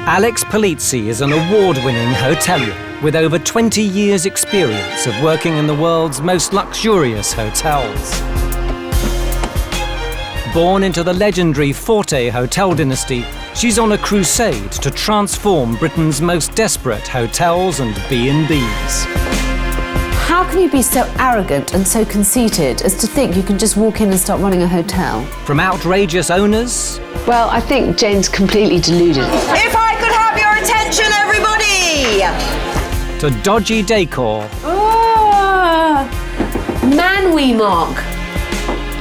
Alex Polizzi is an award-winning hotelier with over 20 years' experience of working in the world's most luxurious hotels. Born into the legendary Forte hotel dynasty, she's on a crusade to transform Britain's most desperate hotels and B&Bs. How can you be so arrogant and so conceited as to think you can just walk in and start running a hotel? From outrageous owners... Well, I think Jane's completely deluded. If I could have your attention, everybody! to dodgy decor... Man-wee mark.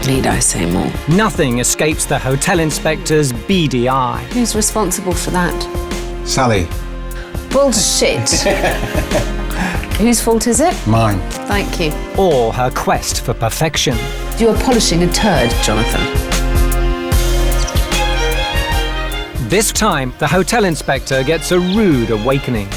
Need I say more? Nothing escapes the hotel inspector's beady eye. Who's responsible for that? Sally. Bullshit. Whose fault is it? Mine. Thank you. Or her quest for perfection. You are polishing a turd, Jonathan. This time, the hotel inspector gets a rude awakening.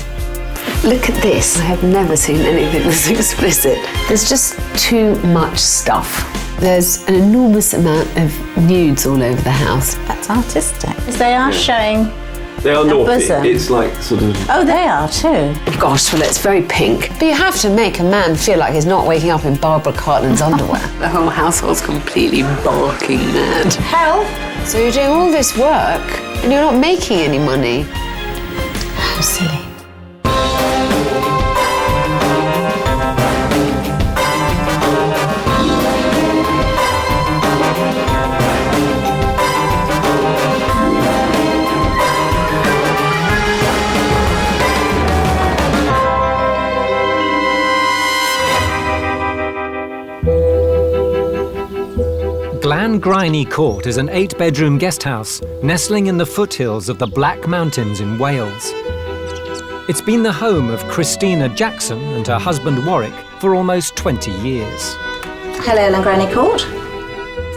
Look at this. I have never seen anything this explicit. There's just too much stuff. There's an enormous amount of nudes all over the house. That's artistic. They are showing. They are naughty. Bosom. It's like sort of... Oh, they are too. Gosh, well, it's very pink. But you have to make a man feel like he's not waking up in Barbara Cartland's underwear. The whole household's completely barking mad. Hell. So you're doing all this work and you're not making any money. How silly. Glangrwyney Court is an 8-bedroom guest house nestling in the foothills of the Black Mountains in Wales. It's been the home of Christina Jackson and her husband Warwick for almost 20 years. Hello, Glangrwyney Court.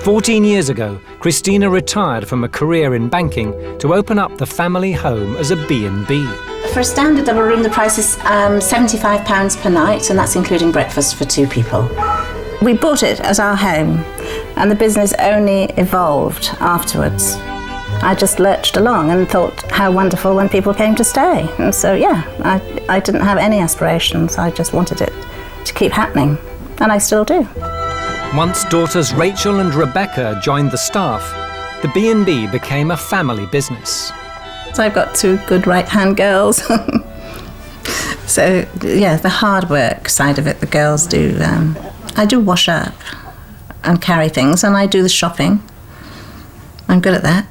14 years ago, Christina retired from a career in banking to open up the family home as a B&B. For a standard double room, the price is £75 per night, and that's including breakfast for 2 people. We bought it as our home, and the business only evolved afterwards. I just lurched along and thought how wonderful when people came to stay. And so, yeah, I didn't have any aspirations. I just wanted it to keep happening, and I still do. Once daughters Rachel and Rebecca joined the staff, the B&B became a family business. So I've got 2 good right-hand girls. So, yeah, the hard work side of it, the girls do. I do wash up and carry things, and I do the shopping. I'm good at that.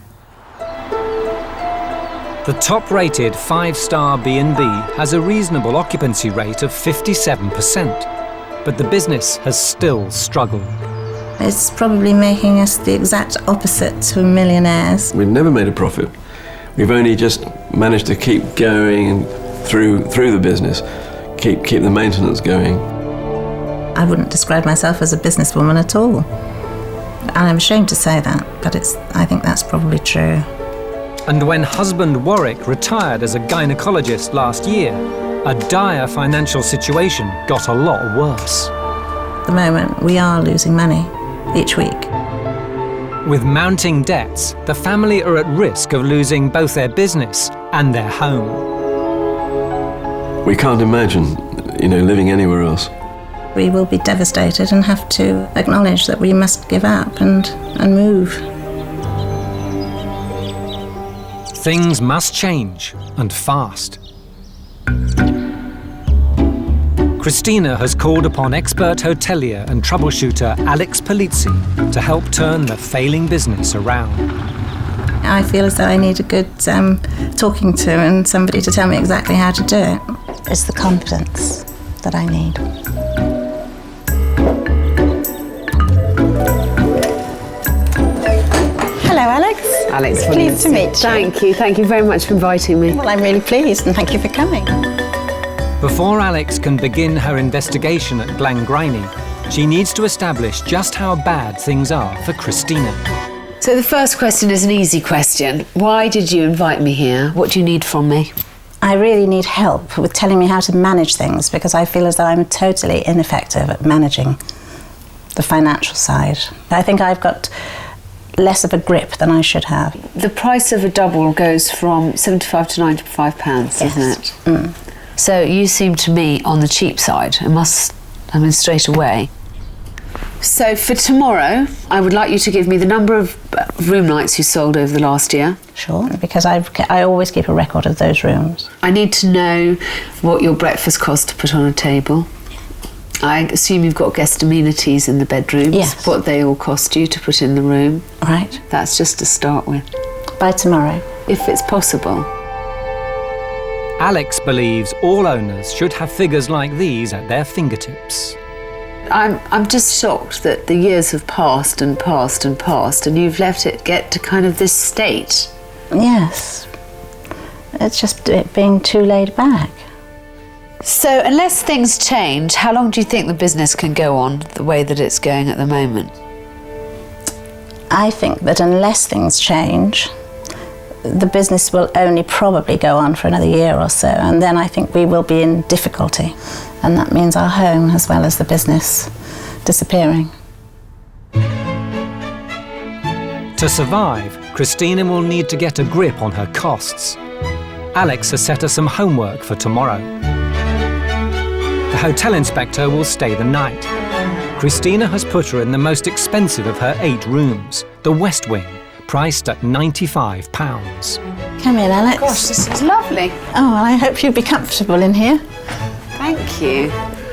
The top-rated 5-star B&B has a reasonable occupancy rate of 57%, but the business has still struggled. It's probably making us the exact opposite to millionaires. We've never made a profit. We've only just managed to keep going through the business, keep the maintenance going. I wouldn't describe myself as a businesswoman at all. And I'm ashamed to say that, but I think that's probably true. And when husband Warwick retired as a gynecologist last year, a dire financial situation got a lot worse. At the moment, we are losing money each week. With mounting debts, the family are at risk of losing both their business and their home. We can't imagine, living anywhere else. We will be devastated and have to acknowledge that we must give up and move. Things must change, and fast. Christina has called upon expert hotelier and troubleshooter Alex Polizzi to help turn the failing business around. I feel as though I need a good talking to and somebody to tell me exactly how to do it. It's the confidence that I need. Hello, Alex. Alex, pleased to meet you. Thank you very much for inviting me. Well, I'm really pleased, and thank you for coming. Before Alex can begin her investigation at Glangrwyney, she needs to establish just how bad things are for Christina. So the first question is an easy question. Why did you invite me here? What do you need from me? I really need help with telling me how to manage things, because I feel as though I'm totally ineffective at managing the financial side. I think I've got less of a grip than I should have. The price of a double goes from £75 to £95, Yes. isn't it? So you seem to me on the cheap side. Straight away. So for tomorrow, I would like you to give me the number of room nights you sold over the last year. Sure, because I always keep a record of those rooms. I need to know what your breakfast costs to put on a table. I assume you've got guest amenities in the bedrooms. Yes. What they all cost you to put in the room. Right. That's just to start with. By tomorrow. If it's possible. Alex believes all owners should have figures like these at their fingertips. I'm just shocked that the years have passed and passed and passed, and you've left it get to kind of this state. Yes. It's just it being too laid back. So unless things change, how long do you think the business can go on the way that it's going at the moment? I think that unless things change, the business will only probably go on for another year or so, and then I think we will be in difficulty, and that means our home as well as the business disappearing. To survive, Christina will need to get a grip on her costs. Alex has set her some homework for tomorrow. The hotel inspector will stay the night. Christina has put her in the most expensive of her 8 rooms, the West Wing, priced at £95. Come in, Alex. Gosh, this is lovely. Oh, well, I hope you'll be comfortable in here. Thank you.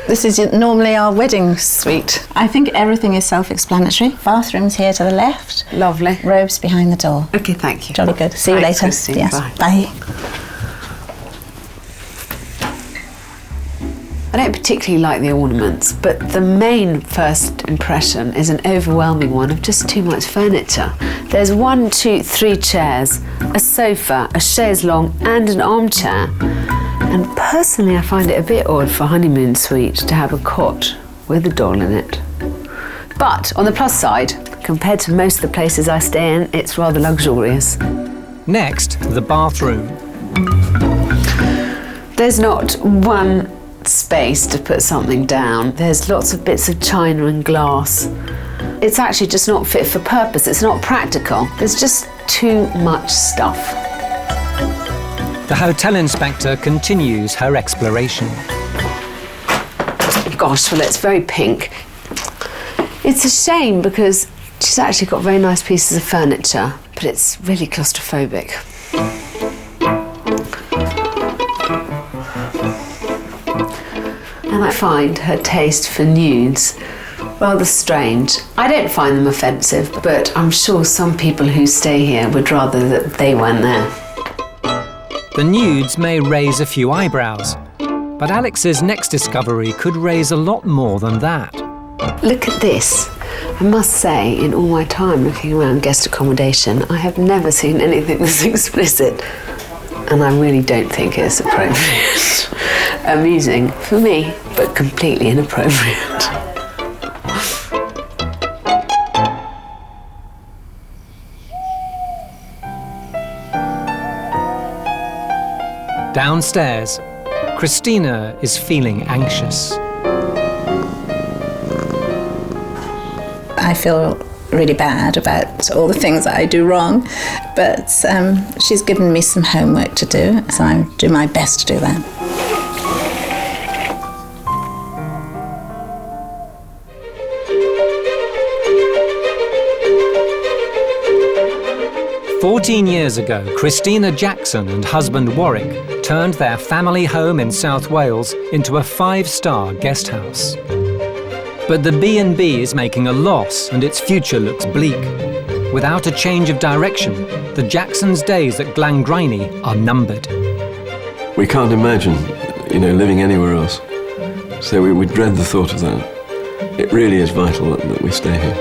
This is normally our wedding suite. I think everything is self-explanatory. Bathroom's here to the left. Lovely. Robes behind the door. Okay, thank you. Jolly good. See you Thanks, later. Christine. Yes. Bye. Bye. I don't particularly like the ornaments, but the main first impression is an overwhelming one of just too much furniture. There's 1, 2, 3 chairs, a sofa, a chaise longue and an armchair. And personally I find it a bit odd for a honeymoon suite to have a cot with a doll in it. But on the plus side, compared to most of the places I stay in, it's rather luxurious. Next, the bathroom. There's not one space to put something down. There's lots of bits of china and glass. It's actually just not fit for purpose. It's not practical. There's just too much stuff. The hotel inspector continues her exploration. Gosh, well, it's very pink. It's a shame because she's actually got very nice pieces of furniture, but it's really claustrophobic. And I find her taste for nudes rather strange. I don't find them offensive, but I'm sure some people who stay here would rather that they weren't there. The nudes may raise a few eyebrows, but Alex's next discovery could raise a lot more than that. Look at this. I must say, in all my time looking around guest accommodation, I have never seen anything this explicit. And I really don't think it's appropriate. Amusing for me, but completely inappropriate. Downstairs, Christina is feeling anxious. I feel really bad about all the things that I do wrong, but she's given me some homework to do, so I do my best to do that. "14 years ago, Christina Jackson and husband Warwick turned their family home in South Wales into a 5-star guest house. But the B&B is making a loss and its future looks bleak. Without a change of direction, the Jacksons' days at Glangrwyney are numbered. We can't imagine, living anywhere else. So we dread the thought of that. It really is vital that we stay here.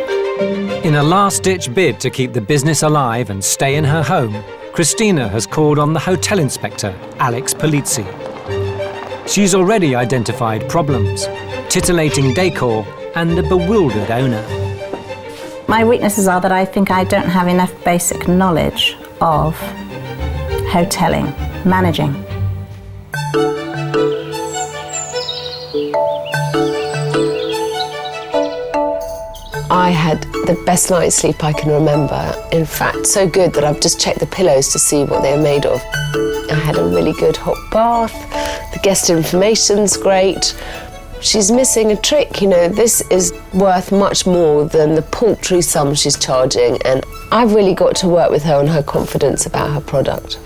In a last-ditch bid to keep the business alive and stay in her home, Christina has called on the hotel inspector, Alex Polizzi. She's already identified problems, titillating decor and a bewildered owner. My weaknesses are that I think I don't have enough basic knowledge of hotelling, managing. I had the best night's sleep I can remember. In fact, so good that I've just checked the pillows to see what they're made of. I had a really good hot bath. The guest information's great. She's missing a trick, you know. This is worth much more than the paltry sum she's charging, and I've really got to work with her on her confidence about her product.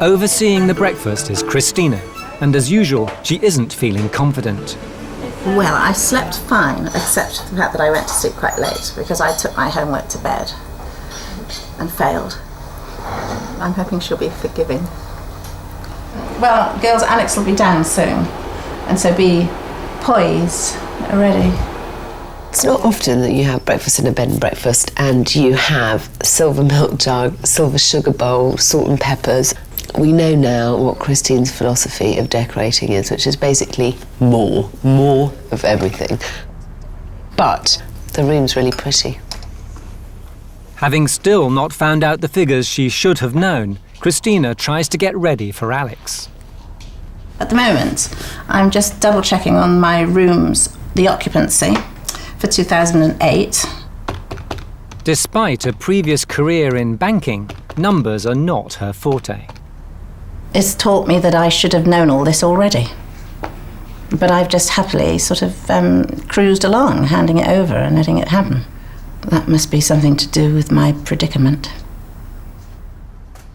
Overseeing the breakfast is Christina, and as usual, she isn't feeling confident. Well, I slept fine, except the fact that I went to sleep quite late because I took my homework to bed and failed. I'm hoping she'll be forgiving. Well, girls, Alex will be down soon, and so be poised, ready. It's not often that you have breakfast in a bed and breakfast and you have a silver milk jug, silver sugar bowl, salt and peppers. We know now what Christine's philosophy of decorating is, which is basically more of everything. But the room's really pretty. Having still not found out the figures she should have known, Christina tries to get ready for Alex. At the moment, I'm just double-checking on my rooms, the occupancy for 2008. Despite a previous career in banking, numbers are not her forte. It's taught me that I should have known all this already. But I've just happily sort of cruised along, handing it over and letting it happen. That must be something to do with my predicament.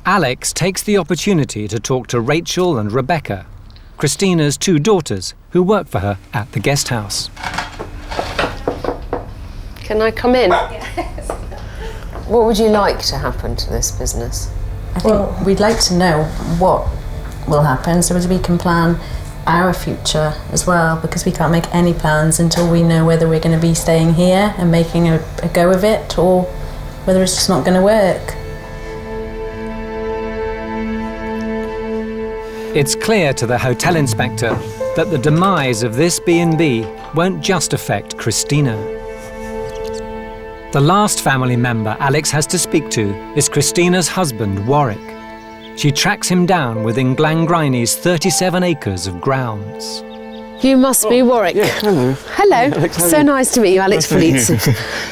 Alex takes the opportunity to talk to Rachel and Rebecca, Christina's two daughters, who work for her at the guest house. Can I come in? Yes. What would you like to happen to this business? Well, we'd like to know what will happen so as we can plan our future as well, because we can't make any plans until we know whether we're going to be staying here and making a go of it, or whether it's just not going to work. It's clear to the hotel inspector that the demise of this B&B won't just affect Christina. The last family member Alex has to speak to is Christina's husband, Warwick. She tracks him down within Glangrwyney's 37 acres of grounds. You must be Warwick. Yeah, hello. Hello. Alex, So nice to meet you, Alex Fleets.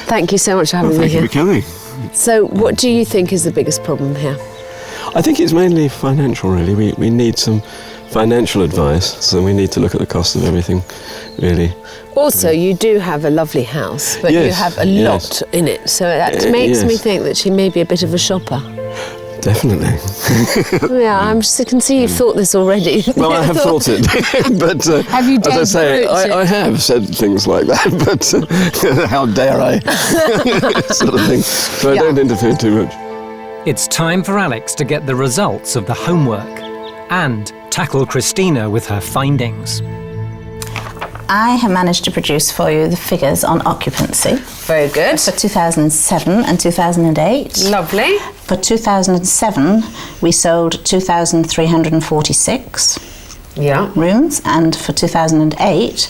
Thank you so much for having me here. Thank you for coming. So, what do you think is the biggest problem here? I think it's mainly financial, really. We need some financial advice, so we need to look at the cost of everything, really. Also, you do have a lovely house, but Yes, you have a lot in it, so that makes me think that she may be a bit of a shopper. Definitely. Yeah, I can see you've thought this already. Well, I have thought it, but have you dared as I say, approach it? I have said things like that, but how dare I, sort of thing. So I don't interfere too much. It's time for Alex to get the results of the homework and tackle Christina with her findings. I have managed to produce for you the figures on occupancy. Very good. For 2007 and 2008. Lovely. For 2007, we sold 2,346 rooms, and for 2008,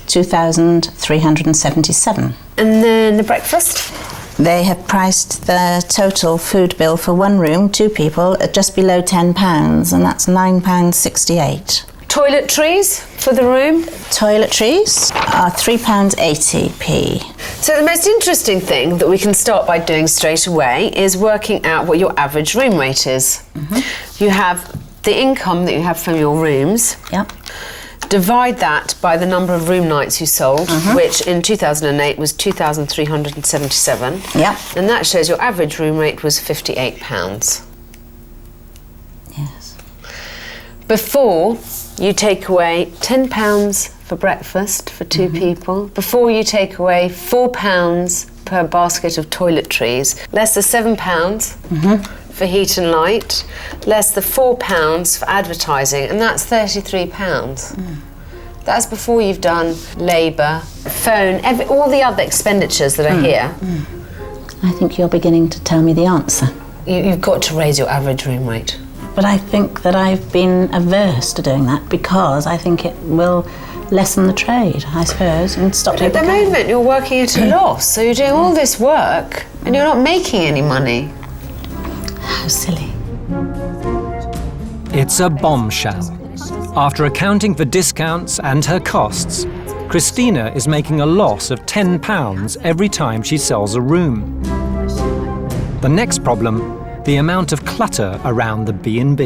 2,377. And then the breakfast? They have priced the total food bill for one room, two people, at just below £10, and that's £9.68. Toiletries for the room? Toiletries are £3.80p. So the most interesting thing that we can start by doing straight away is working out what your average room rate is. Mm-hmm. You have the income that you have from your rooms. Yep. Divide that by the number of room nights you sold, which in 2008 was 2,377. Yep. And that shows your average room rate was £58. Yes. Before you take away £10 for breakfast for two people, before you take away £4 per basket of toiletries, less the £7 for heat and light, less the £4 for advertising, and that's £33. That's before you've done labour, phone, all the other expenditures that are here. I think you're beginning to tell me the answer. You've got to raise your average room rate. But I think that I've been averse to doing that because I think it will lessen the trade, I suppose, and stop But at the people going. moment, you're working at a loss, so you're doing all this work and you're not making any money. How silly. It's a bombshell. After accounting for discounts and her costs, Christina is making a loss of £10 every time she sells a room. The next problem, the amount of clutter around the B&B.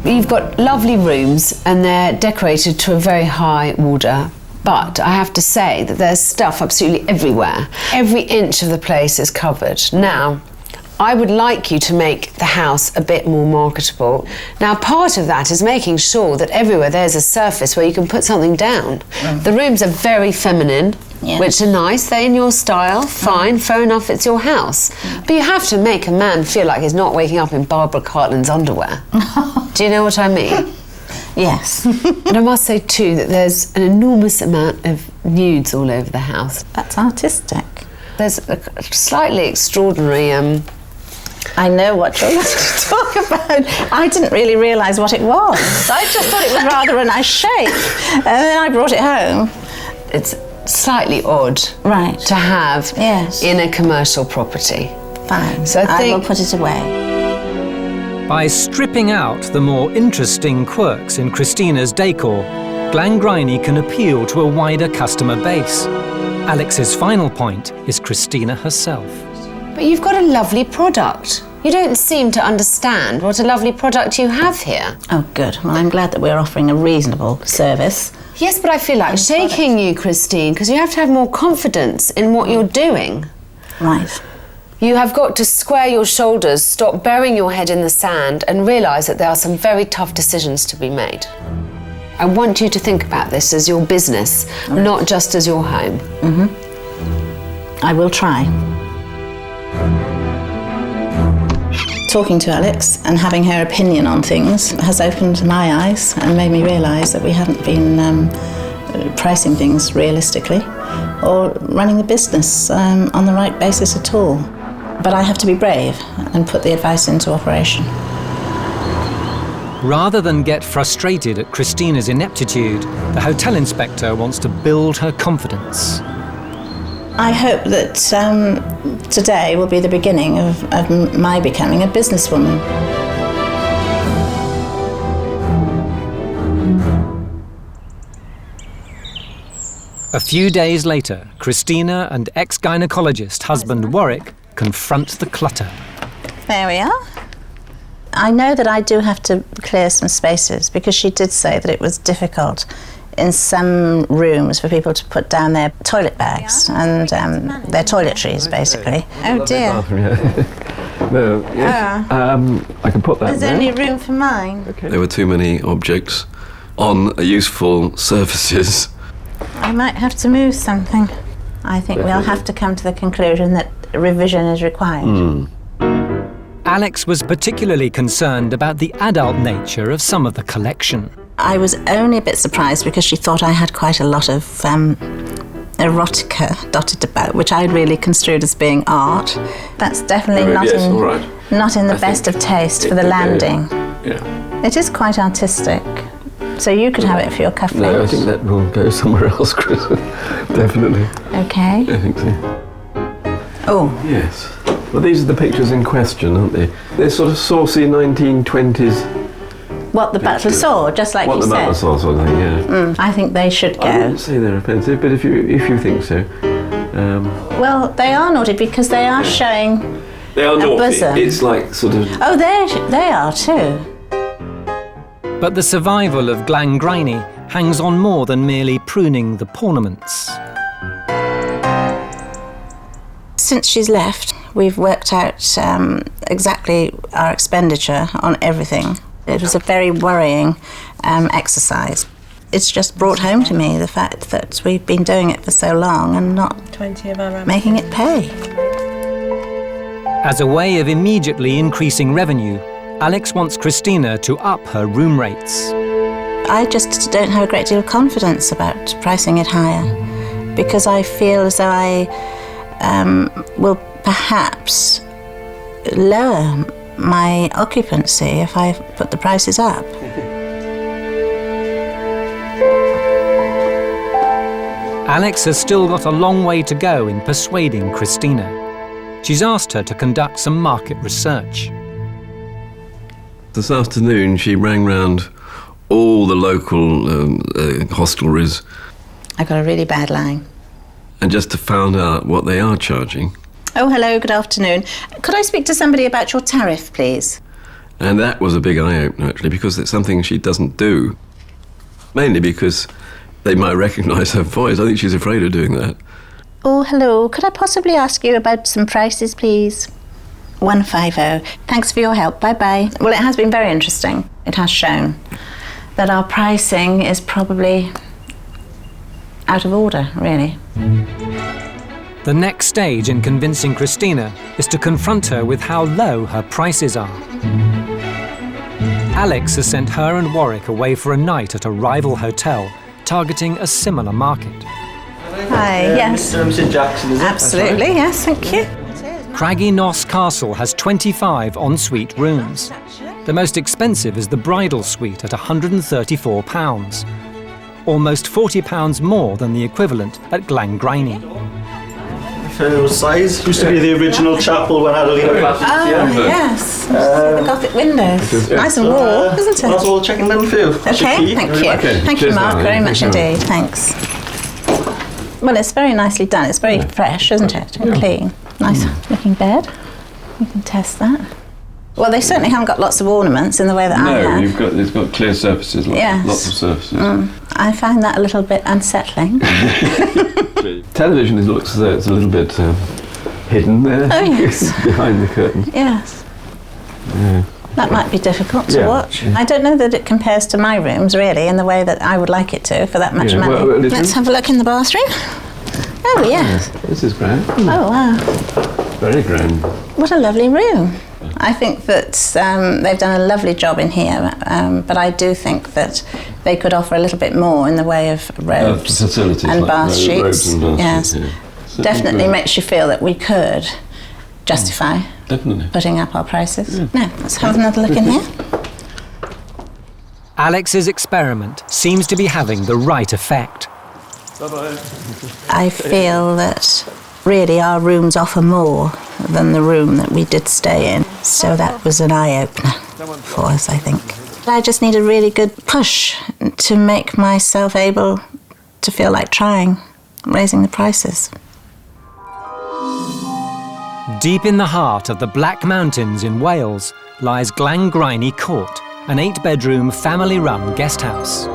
You've got lovely rooms and they're decorated to a very high order, but I have to say that there's stuff absolutely everywhere. Every inch of the place is covered. Now, I would like you to make the house a bit more marketable. Now, part of that is making sure that everywhere there's a surface where you can put something down. The rooms are very feminine, which are nice. They're in your style, fine, fair enough, it's your house. But you have to make a man feel like he's not waking up in Barbara Cartland's underwear. Do you know what I mean? Yes. And I must say too that there's an enormous amount of nudes all over the house. That's artistic. There's a slightly extraordinary... I know what you're going to talk about. I didn't really realise what it was. I just thought it was rather a nice shape. And then I brought it home. It's slightly odd to have in a commercial property. Fine. So I will put it away. By stripping out the more interesting quirks in Christina's decor, Glangrwyney can appeal to a wider customer base. Alex's final point is Christina herself. But you've got a lovely product. You don't seem to understand what a lovely product you have here. Oh, good. Well, I'm glad that we're offering a reasonable service. Yes, but I feel like shaking you, Christine, because you have to have more confidence in what you're doing. Right. You have got to square your shoulders, stop burying your head in the sand, and realise that there are some very tough decisions to be made. I want you to think about this as your business, not just as your home. I will try. Talking to Alex and having her opinion on things has opened my eyes and made me realise that we haven't been pricing things realistically or running the business on the right basis at all. But I have to be brave and put the advice into operation. Rather than get frustrated at Christina's ineptitude, the hotel inspector wants to build her confidence. I hope that today will be the beginning of my becoming a businesswoman. A few days later, Christina and ex-gynecologist husband Warwick confront the clutter. There we are. I know that I do have to clear some spaces because she did say that it was difficult in some rooms for people to put down their toilet bags and their toiletries, basically. Oh dear. No, yes. I can put that There's there. only room for mine. Okay. There were too many objects on useful surfaces. I might have to move something. I think we'll have to come to the conclusion that revision is required. Alex was particularly concerned about the adult nature of some of the collection. I was only a bit surprised because she thought I had quite a lot of erotica dotted about, which I really construed as being art. That's definitely not in the best of taste for the landing. Yeah. It is quite artistic. So you could have it for your cufflinks. No, I think that will go somewhere else, Chris. Definitely. Okay. I think so. Oh. Yes. Well, these are the pictures in question, aren't they? They're sort of saucy 1920s. What the butler saw, just like you said. What the butler saw, sort of thing, yeah. I think they should go. I wouldn't say they're offensive, but if you think so. Well, they are naughty because they are showing they are a naughty. bosom. It's like sort of... Oh, they are too. But the survival of Glangrwyney hangs on more than merely pruning the ornaments. Since she's left, we've worked out exactly our expenditure on everything. It was a very worrying exercise. It's just brought home to me the fact that we've been doing it for so long and not making it pay. As a way of immediately increasing revenue, Alex wants Christina to up her room rates. I just don't have a great deal of confidence about pricing it higher because I feel as though I will perhaps lower my occupancy if I put the prices up. Alex has still got a long way to go in persuading Christina. She's asked her to conduct some market research. This afternoon, she rang round all the local hostelries I've got a really bad line. And just to find out what they are charging. Oh, hello, good afternoon. Could I speak to somebody about your tariff, please? And that was a big eye-opener, actually, because it's something she doesn't do. Mainly because they might recognise her voice. I think she's afraid of doing that. Oh, hello. Could I possibly ask you about some prices, please? 150. Thanks for your help. Bye-bye. Well, it has been very interesting. It has shown that our pricing is probably out of order, really. The next stage in convincing Christina is to confront her with how low her prices are. Alex has sent her and Warwick away for a night at a rival hotel, targeting a similar market. Hi, yes. Mr. and Mrs. Jackson, is it? Absolutely, yes, thank you. Craggy Noss Castle has 25 ensuite rooms. The most expensive is the bridal suite at £134, almost £40 more than the equivalent at Glangrwyney. Fair size. Used to be the original chapel when Adelina passed. Oh, yes. The Gothic windows. Nice and warm, isn't it? That's all checking them for you. Okay, thank you. Okay, Thank you, cheers, Mark, darling. very much Thank you. indeed. Thanks. Well, it's very nicely done. It's very fresh, isn't it? And clean. Nice looking bed. You can test that. Well, they certainly haven't got lots of ornaments in the way that I have. No, it's got clear surfaces, Yes. lots of surfaces. I find that a little bit unsettling. Television looks as though it's a little bit hidden there. Oh, yes. Behind the curtain. Yes. Yeah. That might be difficult to Yeah. watch. I don't know that it compares to my rooms, really, in the way that I would like it to, for that much Yeah, money. well, this Let's room? have a look in the bathroom. Oh, yes. This is grand. Oh, wow. Very grand. What a lovely room. I think that they've done a lovely job in here, but I do think that they could offer a little bit more in the way of robes facilities and like bath sheets. robes and bath Yes. sheets, yeah. Definitely makes you feel that we could justify Definitely. putting up our prices. Now, let's have another look in here. Alex's experiment seems to be having the right effect. I feel that really our rooms offer more than the room that we did stay in. So that was an eye-opener for us, I think. I just need a really good push to make myself able to feel like trying, raising the prices. Deep in the heart of the Black Mountains in Wales lies Glangrwyney Court, an 8-bedroom family-run guest house.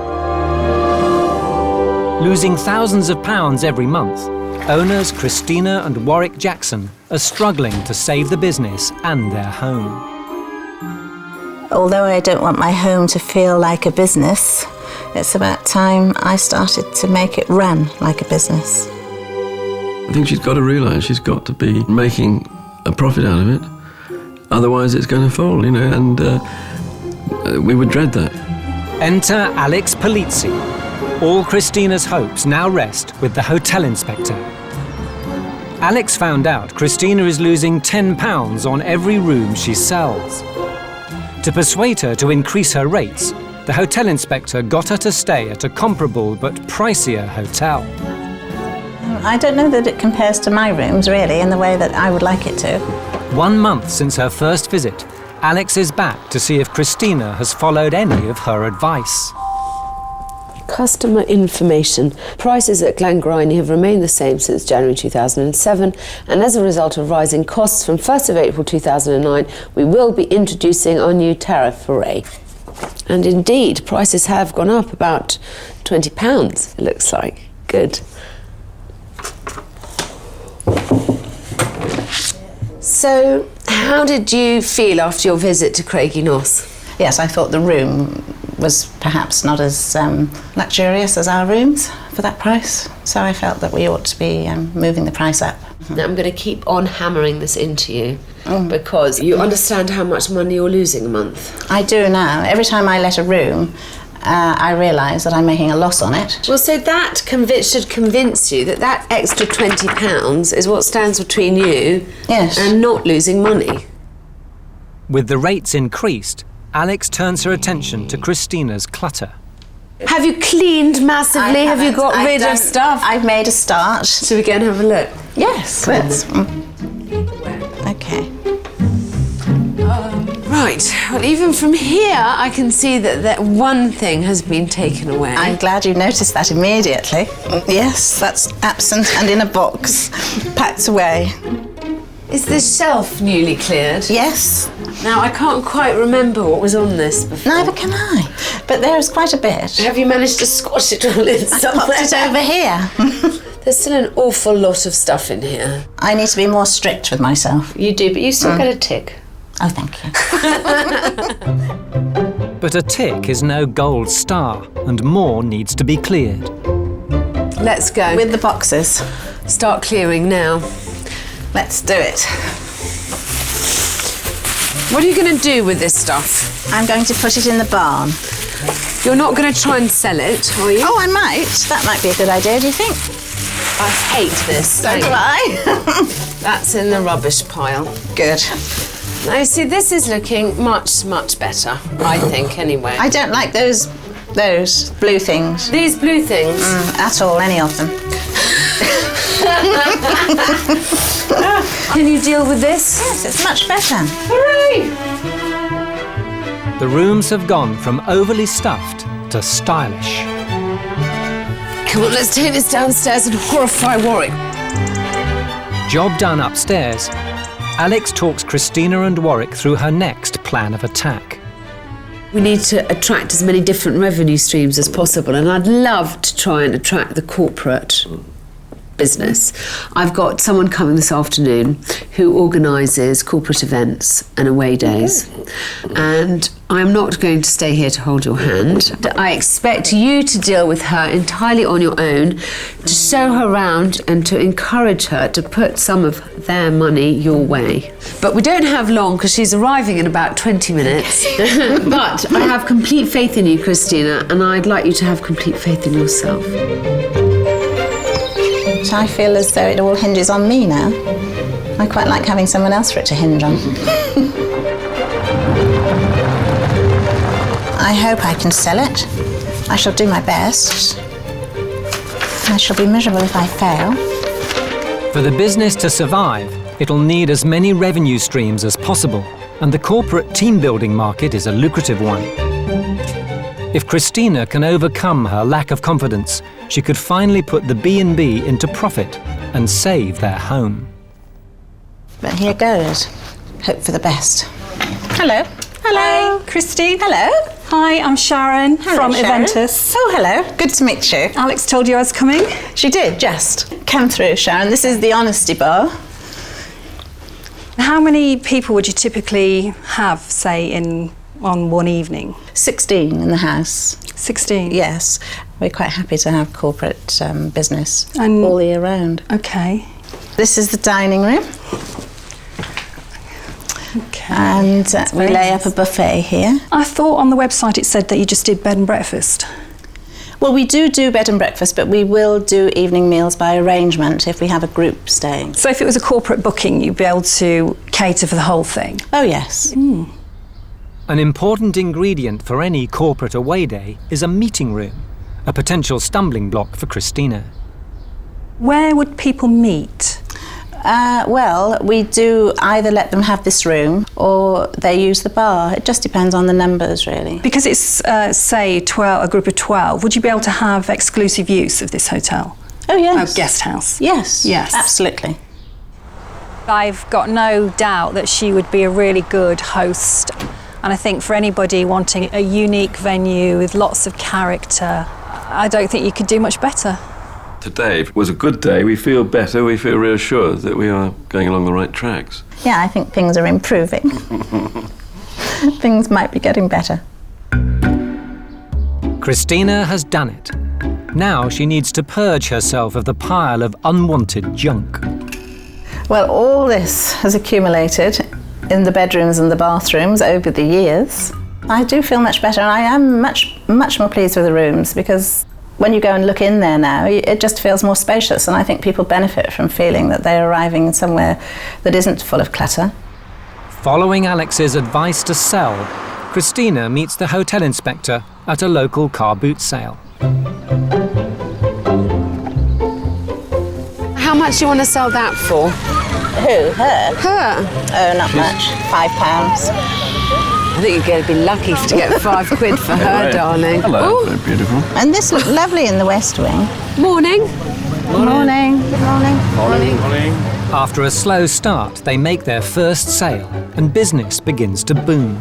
Losing thousands of pounds every month, owners Christina and Warwick Jackson are struggling to save the business and their home. Although I don't want my home to feel like a business, it's about time I started to make it run like a business. I think she's got to realise she's got to be making a profit out of it. Otherwise it's going to fall, you know, and we would dread that. Enter Alex Polizzi. All Christina's hopes now rest with the hotel inspector. Alex found out Christina is losing £10 on every room she sells. To persuade her to increase her rates, the hotel inspector got her to stay at a comparable but pricier hotel. I don't know that it compares to my rooms, really, in the way that I would like it to. 1 month since her first visit, Alex is back to see if Christina has followed any of her advice. Customer information. Prices at Glangrwyney have remained the same since January 2007, and as a result of rising costs from 1st of April 2009, we will be introducing our new tariff array. And indeed, prices have gone up about £20, it looks like. Good. So, how did you feel after your visit to Craigie Noss? Yes, I thought the room was perhaps not as luxurious as our rooms for that price, so I felt that we ought to be moving the price up. Now, I'm going to keep on hammering this into you because you understand how much money you're losing a month. I do now. Every time I let a room, I realise that I'm making a loss on it. Well, so that should convince you that that extra £20 is what stands between you Yes. and not losing money. With the rates increased, Alex turns her attention to Christina's clutter. Have you cleaned massively? Have you got rid of stuff? I've made a start. Shall we go and have a look? Yes, let's. Okay. Right, well, even from here, I can see that one thing has been taken away. I'm glad you noticed that immediately. Yes, that's absent and in a box, packed away. Is this shelf newly cleared? Yes. Now, I can't quite remember what was on this before. Neither can I, but there is quite a bit. Have you managed to squash it all in somewhere? I popped it over here. There's still an awful lot of stuff in here. I need to be more strict with myself. You do, but you still get a tick. Oh, thank you. But a tick is no gold star, and more needs to be cleared. Let's go. With the boxes. Start clearing now. Let's do it. What are you going to do with this stuff? I'm going to put it in the barn. You're not going to try and sell it, are you? Oh, I might. That might be a good idea, do you think? I hate this. So do I. That's in the rubbish pile. Good. Now, you see, this is looking much, much better, I think, anyway. I don't like those blue things. These blue things? At all, any of them. Can you deal with this? Yes, it's much better. Hooray! The rooms have gone from overly stuffed to stylish. Come on, let's take this downstairs and horrify Warwick. Job done upstairs. Alex talks Christina and Warwick through her next plan of attack. We need to attract as many different revenue streams as possible, and I'd love to try and attract the corporate business. I've got someone coming this afternoon who organises corporate events and away days, and I'm not going to stay here to hold your hand. I expect you to deal with her entirely on your own, to show her around and to encourage her to put some of their money your way. But we don't have long because she's arriving in about 20 minutes. But I have complete faith in you, Christina, and I'd like you to have complete faith in yourself. I feel as though it all hinges on me now. I quite like having someone else for it to hinge on. I hope I can sell it. I shall do my best. I shall be miserable if I fail. For the business to survive, it'll need as many revenue streams as possible, and the corporate team-building market is a lucrative one. If Christina can overcome her lack of confidence, she could finally put the B&B into profit and save their home. But here goes. Hope for the best. Hello. Hello. Christine. Hello. Hi, I'm Sharon from Sharon. Eventus. Oh, hello. Good to meet you. Alex told you I was coming? She did, just. Come through, Sharon. This is the Honesty Bar. How many people would you typically have, say, on one evening? 16 in the house. 16? Yes. We're quite happy to have corporate business And- all year round. Okay. This is the dining room. Okay. And we very lay nice. up a buffet here. I thought on the website it said that you just did bed and breakfast. Well, we do bed and breakfast, but we will do evening meals by arrangement if we have a group staying. So if it was a corporate booking, you'd be able to cater for the whole thing? Oh, yes. An important ingredient for any corporate away day is a meeting room, a potential stumbling block for Christina. Where would people meet? Well, we do either let them have this room or they use the bar. It just depends on the numbers, really. Because it's, say, a group of 12, would you be able to have exclusive use of this hotel? Oh, yes. Guest house? Yes. Yes. Absolutely. I've got no doubt that she would be a really good host. And I think for anybody wanting a unique venue with lots of character, I don't think you could do much better. Today was a good day. We feel better. We feel reassured that we are going along the right tracks. Yeah, I think things are improving. Things might be getting better. Christina has done it. Now she needs to purge herself of the pile of unwanted junk. Well, all this has accumulated in the bedrooms and the bathrooms over the years. I do feel much better, and I am much more pleased with the rooms, because when you go and look in there now, it just feels more spacious, and I think people benefit from feeling that they're arriving somewhere that isn't full of clutter. Following Alex's advice to sell, Christina meets the hotel inspector at a local car boot sale. How much do you want to sell that for? Who? Her? Her. Oh, not much. £5. I think you're going to be lucky to get £5 for her, darling. Hello, very beautiful. And this looked lovely in the West Wing. Morning. Morning. Good morning. Morning. After a slow start, they make their first sale and business begins to boom.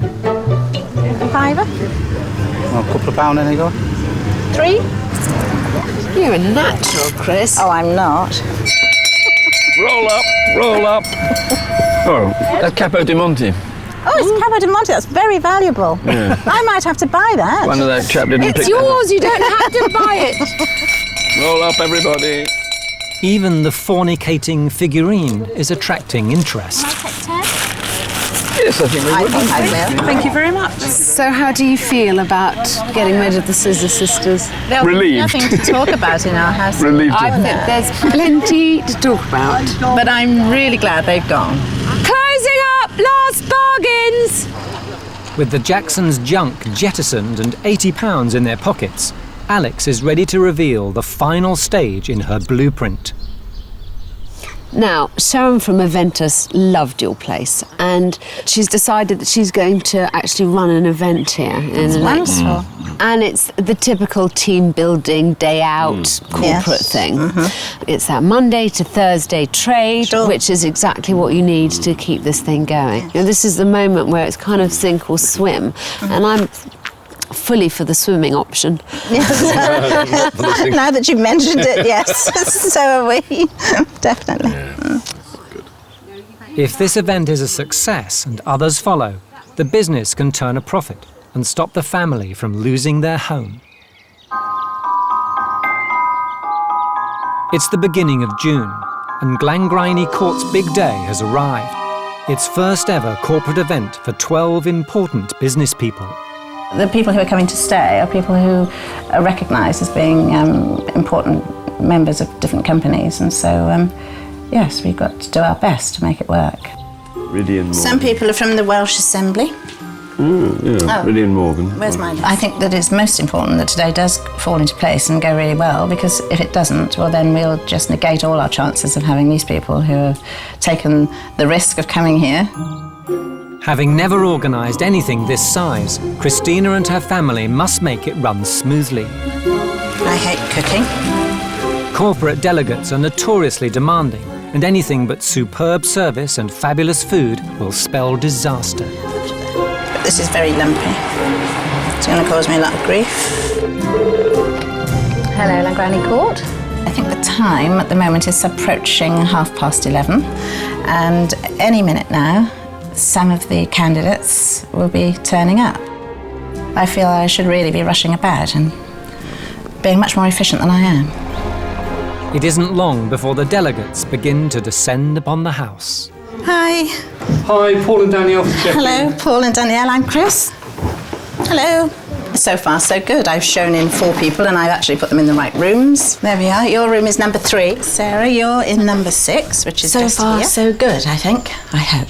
Fiver? Well, a couple of pound, any go? 3? You're a natural, Chris. Oh, I'm not. Roll up. Oh, that's Capo di Monte. Oh, it's Capo di Monte. That's very valuable. Yeah. I might have to buy that. One of that chap didn't pick It's yours, you don't have to buy it. Roll up, everybody. Even the fornicating figurine is attracting interest. Yes, I think we I would. think I will. Thank you very much. So how do you feel about getting rid of the Scissor Sisters? There'll be Relieved. nothing to talk about in our house. Relieved. I think there's plenty to talk about. But I'm really glad they've gone. Closing up, last bargains! With the Jacksons' junk jettisoned and £80 in their pockets, Alex is ready to reveal the final stage in her blueprint. Now, Sharon from Aventus loved your place, and she's decided that she's going to actually run an event here. It's wonderful. And it's the typical team building, day out, corporate thing. It's that Monday to Thursday trade, Sure. which is exactly what you need to keep this thing going. You know, this is the moment where it's kind of sink or swim, and I'm fully for the swimming option. Now that you've mentioned it, yes. So are we. Definitely. If this event is a success and others follow, the business can turn a profit and stop the family from losing their home. It's the beginning of June, and Glangrwyney Court's big day has arrived. Its first ever corporate event for 12 important business people. The people who are coming to stay are people who are recognised as being important members of different companies, and so yes, we've got to do our best to make it work. Riddy and Some people are from the Welsh Assembly. Riddy and Morgan. Where's mine? I think that it's most important that today does fall into place and go really well, because if it doesn't, well then we'll just negate all our chances of having these people who have taken the risk of coming here. Having never organised anything this size, Christina and her family must make it run smoothly. I hate cooking. Corporate delegates are notoriously demanding, and anything but superb service and fabulous food will spell disaster. But this is very lumpy. It's going to cause me a lot of grief. Hello, Glangrwyney Court. I think the time at the moment is approaching 11:30, and any minute now, some of the candidates will be turning up. I feel I should really be rushing about and being much more efficient than I am. It isn't long before the delegates begin to descend upon the house. Hi. Hi, Paul and Danielle. Hello, Paul and Danielle. I'm Chris. Hello. So far, so good. I've shown in 4 people and I've actually put them in the right rooms. There we are. Your room is number 3. Sarah, you're in number 6, which is So just far, here. So good, I think. I hope.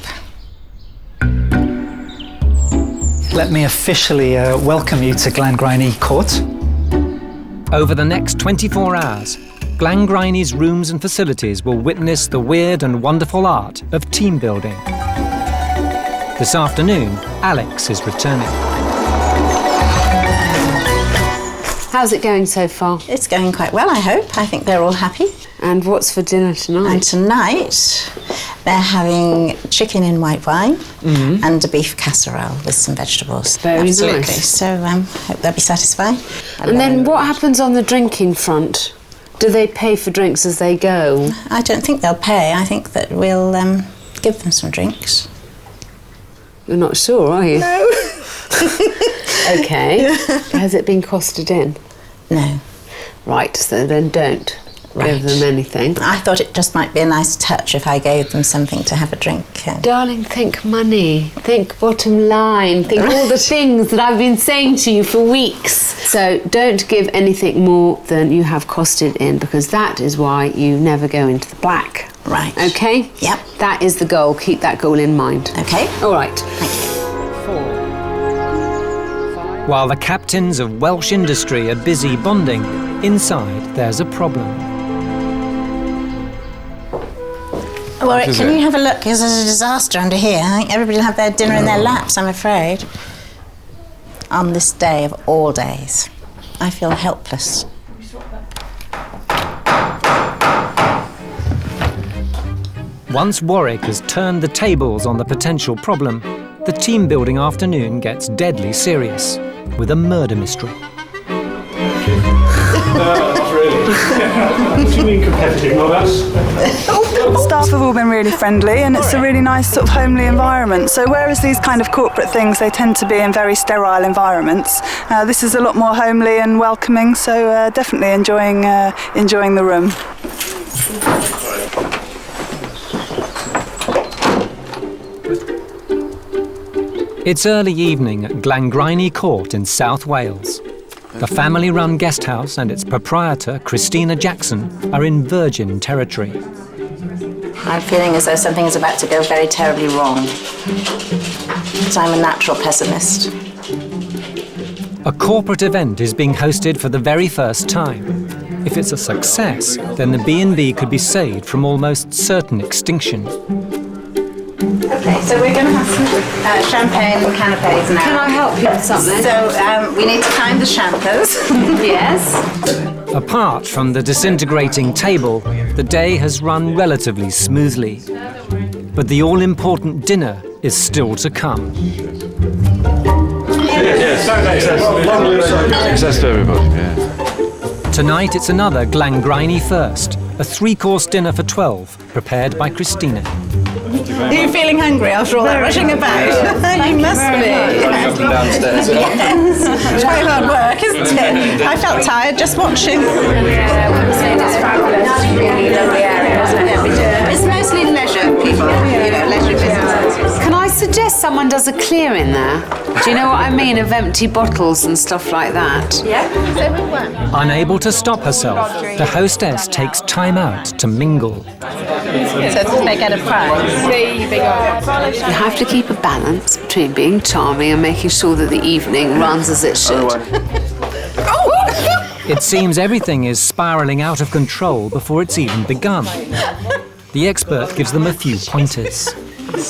Let me officially welcome you to Glangrwyney Court. Over the next 24 hours, Glangrwyney's rooms and facilities will witness the weird and wonderful art of team building. This afternoon, Alex is returning. How's it going so far? It's going quite well, I hope. I think they're all happy. And what's for dinner tonight? And tonight, they're having chicken in white wine and a beef casserole with some vegetables. Very Absolutely. nice. So hope they'll be satisfied. And then what happens on the drinking front? Do they pay for drinks as they go? I don't think they'll pay. I think that we'll give them some drinks. You're not sure, are you? No. OK. Has it been costed in? No. Right, so then don't give them anything. I thought it just might be a nice touch if I gave them something to have a drink. Darling, think money, think bottom line, think all the things that I've been saying to you for weeks. So don't give anything more than you have costed in, because that is why you never go into the black. Right. OK? Yep. That is the goal. Keep that goal in mind. OK. All right. Thank you. While the captains of Welsh industry are busy bonding, inside there's a problem. Warwick, can you have a look? Because there's a disaster under here. I think everybody will have their dinner in their laps, I'm afraid. on this day of all days. I feel helpless. Once Warwick has turned the tables on the potential problem, the team-building afternoon gets deadly serious, with a murder mystery. Not really. What do you mean competitive? No, Staff have all been really friendly, and it's a really nice sort of homely environment. So whereas these kind of corporate things, they tend to be in very sterile environments, this is a lot more homely and welcoming, so definitely enjoying the room. It's early evening at Glangrwyney Court in South Wales. The family-run guest house and its proprietor, Christina Jackson, are in virgin territory. I'm feeling as though something is about to go very terribly wrong. Because I'm a natural pessimist. A corporate event is being hosted for the very first time. If it's a success, then the B&B could be saved from almost certain extinction. Okay, so we're going to have some champagne and canapes now. Can I help you with something? So we need to find the champers. Yes. Apart from the disintegrating table, the day has run relatively smoothly. But the all-important dinner is still to come. Yes. Access to everybody, yeah. Tonight it's another Glangrwyney first, a three-course dinner for 12, prepared by Christina. Are you feeling hungry after all that rushing about? You must be. Running up and downstairs. Yes. It's very hard work, isn't it? I felt tired just watching. It's fabulous. Really lovely area, isn't it? It's mostly leisure people, leisure businesses. Can I suggest someone does a clear in there? Do you know what I mean? Of empty bottles and stuff like that. Yeah, so we were. Unable to stop herself, the hostess takes time out to mingle. So they get a prize. You have to keep a balance between being charming and making sure that the evening runs as it should. It seems everything is spiralling out of control before it's even begun. The expert gives them a few pointers.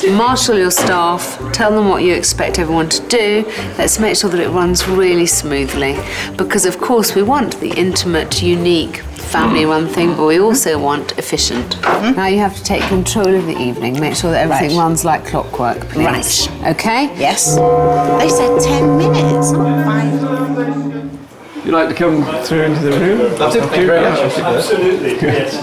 Marshal your staff, tell them what you expect everyone to do. Let's make sure that it runs really smoothly. Because, of course, we want the intimate, unique, family-run thing, but we also want efficient. Now you have to take control of the evening. Make sure that everything runs like clockwork, please. Right. OK? Yes. They said 10 minutes, not 5. You like to come through into the room? Absolutely, yes.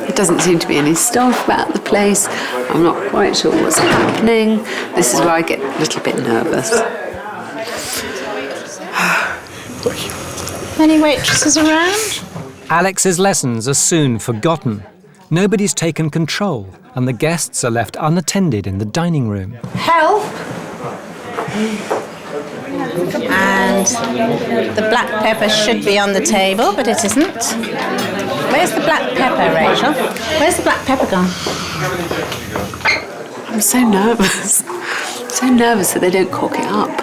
There doesn't seem to be any staff about the place. I'm not quite sure what's happening. This is where I get a little bit nervous. Any waitresses around? Alex's lessons are soon forgotten. Nobody's taken control, and the guests are left unattended in the dining room. Help! And the black pepper should be on the table, but it isn't. Where's the black pepper, Rachel? Where's the black pepper gone? I'm so nervous. So nervous that they don't cock it up,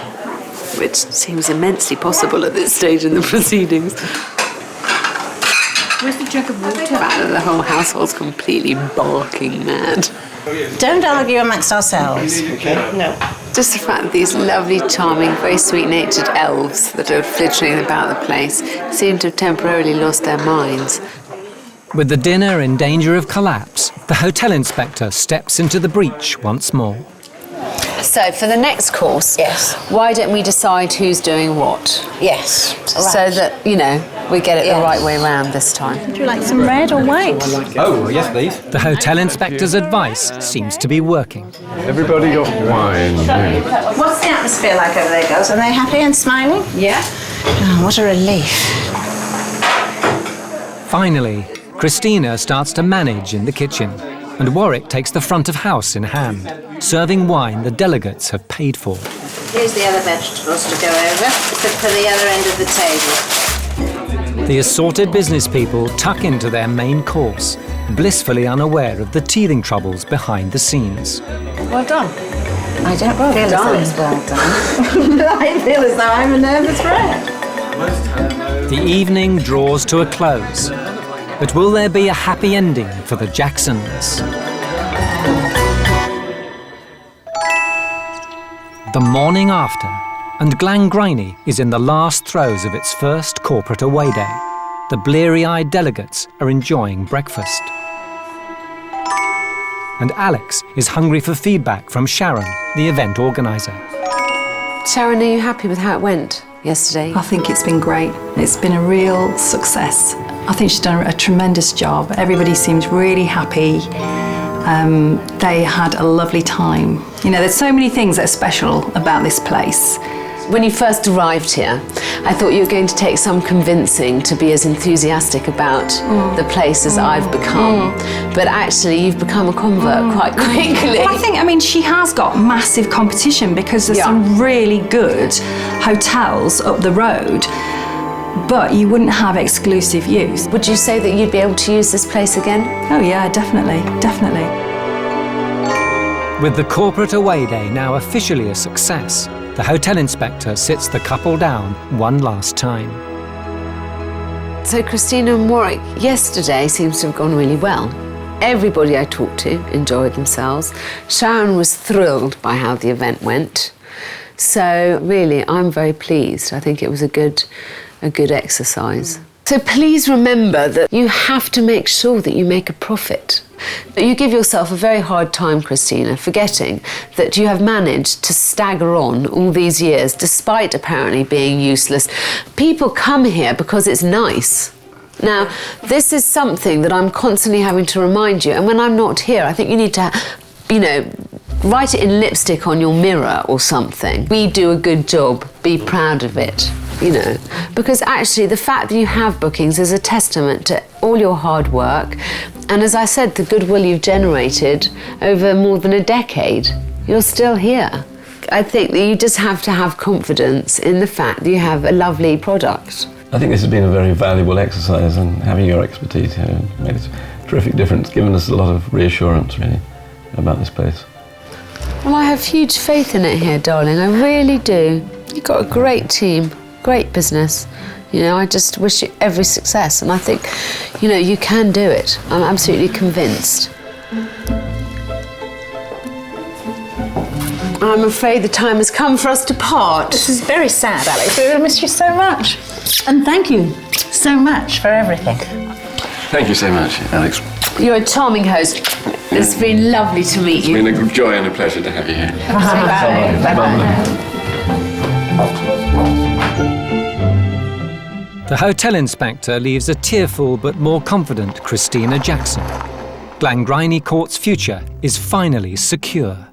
which seems immensely possible at this stage in the proceedings. Where's the jug of water? The fact that the whole household's completely barking mad. Don't argue amongst ourselves. Okay. No. Just the fact that these lovely, charming, very sweet-natured elves that are flittering about the place seem to have temporarily lost their minds. With the dinner in danger of collapse, the hotel inspector steps into the breach once more. So, for the next course, Yes. why don't we decide who's doing what? Yes. So that, we get it the right way round this time. Would you like some red or white? Oh, yes, please. The hotel inspector's advice seems to be working. Everybody got wine. Yeah. What's the atmosphere like over there, girls? Are they happy and smiling? Yeah. Oh, what a relief. Finally, Christina starts to manage in the kitchen, and Warwick takes the front of house in hand, serving wine the delegates have paid for. Here's the other vegetables to go over, for the other end of the table. The assorted business people tuck into their main course, blissfully unaware of the teething troubles behind the scenes. Well done. I don't feel as though it's well done. I feel as though I'm a nervous wreck. The evening draws to a close, but will there be a happy ending for the Jacksons? The morning after, and Glangrwyney is in the last throes of its first corporate away day. The bleary-eyed delegates are enjoying breakfast. And Alex is hungry for feedback from Sharon, the event organiser. Sharon, are you happy with how it went yesterday? I think it's been great. It's been a real success. I think she's done a tremendous job. Everybody seems really happy. They had a lovely time. You know, there's so many things that are special about this place. When you first arrived here, I thought you were going to take some convincing to be as enthusiastic about the place as I've become. But actually, you've become a convert quite quickly. Well, I mean, she has got massive competition because there's some really good hotels up the road, but you wouldn't have exclusive use. Would you say that you'd be able to use this place again? Oh yeah, definitely, definitely. With the corporate away day now officially a success, the hotel inspector sits the couple down one last time. So Christina and Warwick, yesterday seems to have gone really well. Everybody I talked to enjoyed themselves. Sharon was thrilled by how the event went. So really, I'm very pleased. I think it was a good exercise. So please remember that you have to make sure that you make a profit. But you give yourself a very hard time, Christina, forgetting that you have managed to stagger on all these years, despite apparently being useless. People come here because it's nice. Now, this is something that I'm constantly having to remind you, and when I'm not here, I think you need to, you know, write it in lipstick on your mirror or something. We do a good job, be proud of it. You know, because actually the fact that you have bookings is a testament to all your hard work, and as I said, the goodwill you've generated over more than a decade. You're still here. I think that you just have to have confidence in the fact that you have a lovely product. I think this has been a very valuable exercise, and having your expertise here made a terrific difference, given us a lot of reassurance, really, about this place. Well, I have huge faith in it here, darling. I really do. You've got a great team. Great business. You know, I just wish you every success, and I think, you know, you can do it. I'm absolutely convinced. I'm afraid the time has come for us to part. This is very sad, Alex. I miss you so much. And thank you so much for everything. Thank you so much, Alex. You're a charming host. It's been lovely to meet you. It's been a joy and a pleasure to have you here. Bye. The hotel inspector leaves a tearful but more confident Christina Jackson. Glangrwyney Court's future is finally secure.